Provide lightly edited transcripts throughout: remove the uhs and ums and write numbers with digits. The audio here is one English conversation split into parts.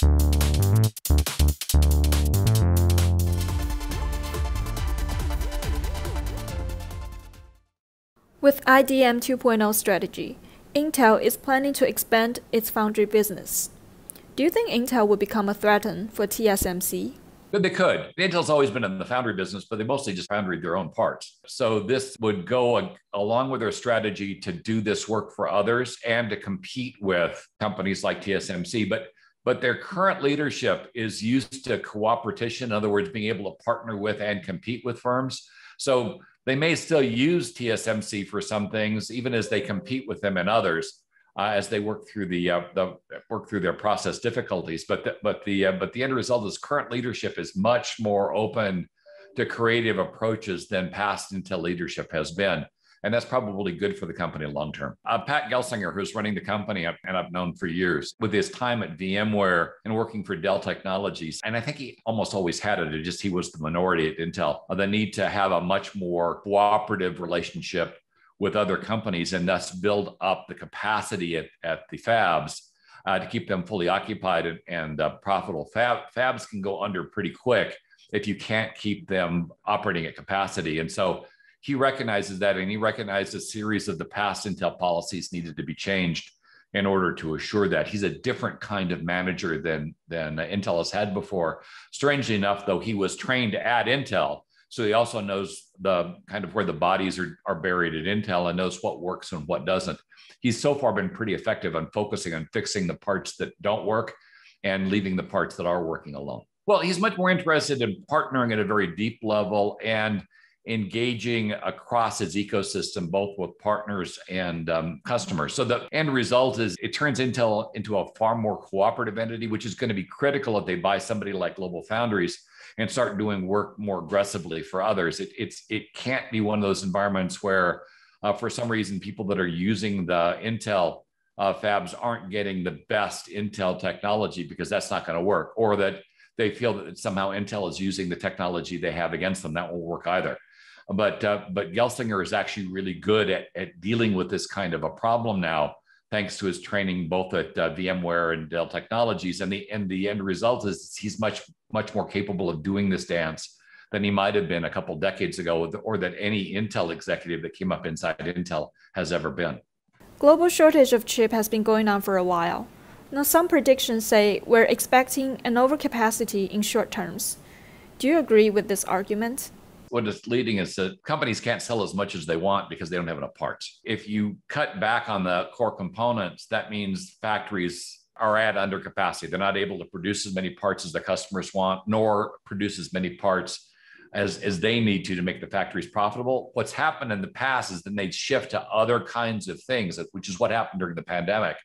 With IDM 2.0 strategy, Intel is planning to expand its foundry business. Do you think Intel will become a threat for TSMC? They could. Intel's always been in the foundry business, but they mostly just foundried their own parts. So this would go along with their strategy to do this work for others and to compete with companies like TSMC. But their current leadership is used to coopetition, in other words, being able to partner with and compete with firms. So they may still use TSMC for some things, even as they compete with them in others, as they work through their process difficulties. But the end result is current leadership is much more open to creative approaches than past Intel leadership has been. And that's probably good for the company long term. Pat Gelsinger, who's running the company, and I've known for years, with his time at VMware and working for Dell Technologies, and I think he almost always had it, he was the minority at Intel, the need to have a much more cooperative relationship with other companies and thus build up the capacity at the fabs to keep them fully occupied and profitable. Fabs can go under pretty quick if you can't keep them operating at capacity. And so he recognizes that, and he recognized a series of the past Intel policies needed to be changed in order to assure that. He's a different kind of manager than Intel has had before. Strangely enough, though, he was trained at Intel, so he also knows the kind of where the bodies are buried at Intel and knows what works and what doesn't. He's so far been pretty effective on focusing on fixing the parts that don't work and leaving the parts that are working alone. Well, he's much more interested in partnering at a very deep level and engaging across his ecosystem, both with partners and customers. So the end result is it turns Intel into a far more cooperative entity, which is going to be critical if they buy somebody like Global Foundries and start doing work more aggressively for others. It can't be one of those environments where, for some reason, people that are using the Intel fabs aren't getting the best Intel technology, because that's not going to work, or that they feel that somehow Intel is using the technology they have against them. That won't work either. But Gelsinger is actually really good at dealing with this kind of a problem now, thanks to his training both at VMware and Dell Technologies. And the end result is he's much more capable of doing this dance than he might have been a couple decades ago, or that any Intel executive that came up inside Intel has ever been. Global shortage of chip has been going on for a while. Now, some predictions say we're expecting an overcapacity in short terms. Do you agree with this argument? What it's leading is that companies can't sell as much as they want because they don't have enough parts. If you cut back on the core components, that means factories are at under capacity. They're not able to produce as many parts as the customers want, nor produce as many parts as they need to make the factories profitable. What's happened in the past is then they'd shift to other kinds of things, which is what happened during the pandemic,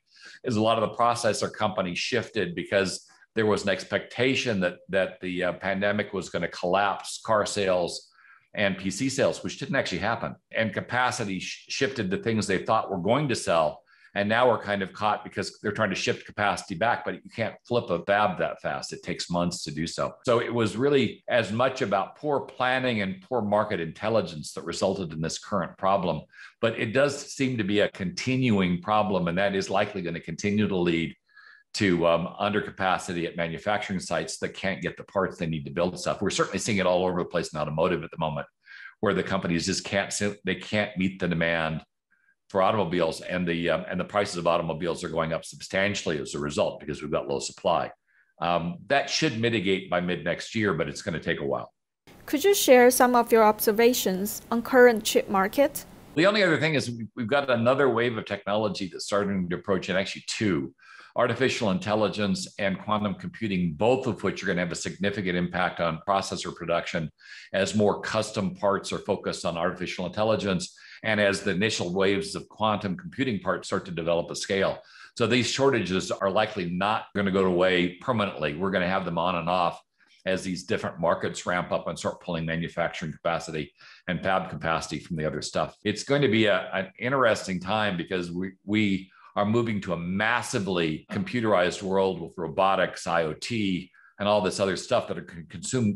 is a lot of the processor companies shifted because there was an expectation that the pandemic was going to collapse car sales and PC sales, which didn't actually happen. And capacity shifted to things they thought were going to sell. And now we're kind of caught because they're trying to shift capacity back, but you can't flip a fab that fast. It takes months to do so. So it was really as much about poor planning and poor market intelligence that resulted in this current problem. But it does seem to be a continuing problem, and that is likely going to continue to lead to undercapacity at manufacturing sites that can't get the parts they need to build stuff. We're certainly seeing it all over the place in automotive at the moment, where the companies just can't meet the demand for automobiles, and the prices of automobiles are going up substantially as a result because we've got low supply. That should mitigate by mid next year, but it's going to take a while. Could you share some of your observations on current chip market? The only other thing is we've got another wave of technology that's starting to approach, and actually two: artificial intelligence and quantum computing, both of which are going to have a significant impact on processor production as more custom parts are focused on artificial intelligence and as the initial waves of quantum computing parts start to develop at scale. So these shortages are likely not going to go away permanently. We're going to have them on and off as these different markets ramp up and start pulling manufacturing capacity and fab capacity from the other stuff. It's going to be an interesting time because we are moving to a massively computerized world with robotics, IoT, and all this other stuff that are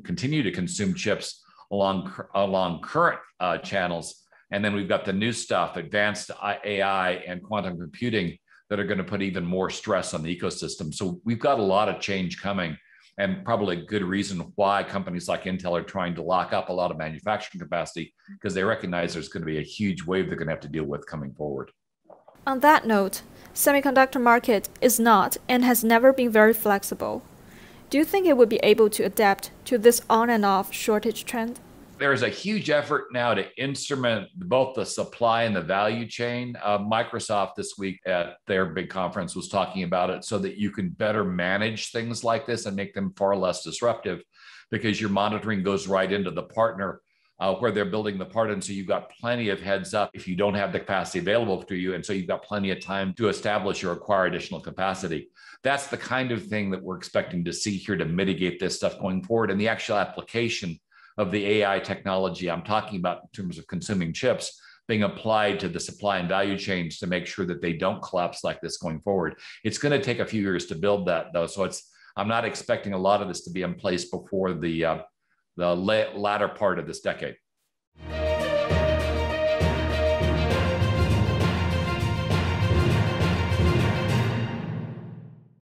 continue to consume chips along current channels. And then we've got the new stuff, advanced AI and quantum computing, that are going to put even more stress on the ecosystem. So we've got a lot of change coming, and probably a good reason why companies like Intel are trying to lock up a lot of manufacturing capacity, because they recognize there's going to be a huge wave they're going to have to deal with coming forward. On that note, semiconductor market is not and has never been very flexible. Do you think it would be able to adapt to this on and off shortage trend? There's a huge effort now to instrument both the supply and the value chain. Microsoft this week at their big conference was talking about it so that you can better manage things like this and make them far less disruptive, because your monitoring goes right into the partner where they're building the part. And so you've got plenty of heads up if you don't have the capacity available to you. And so you've got plenty of time to establish or acquire additional capacity. That's the kind of thing that we're expecting to see here to mitigate this stuff going forward. And the actual application of the AI technology I'm talking about in terms of consuming chips being applied to the supply and value chains to make sure that they don't collapse like this going forward. It's going to take a few years to build that, though. So I'm not expecting a lot of this to be in place before the latter part of this decade.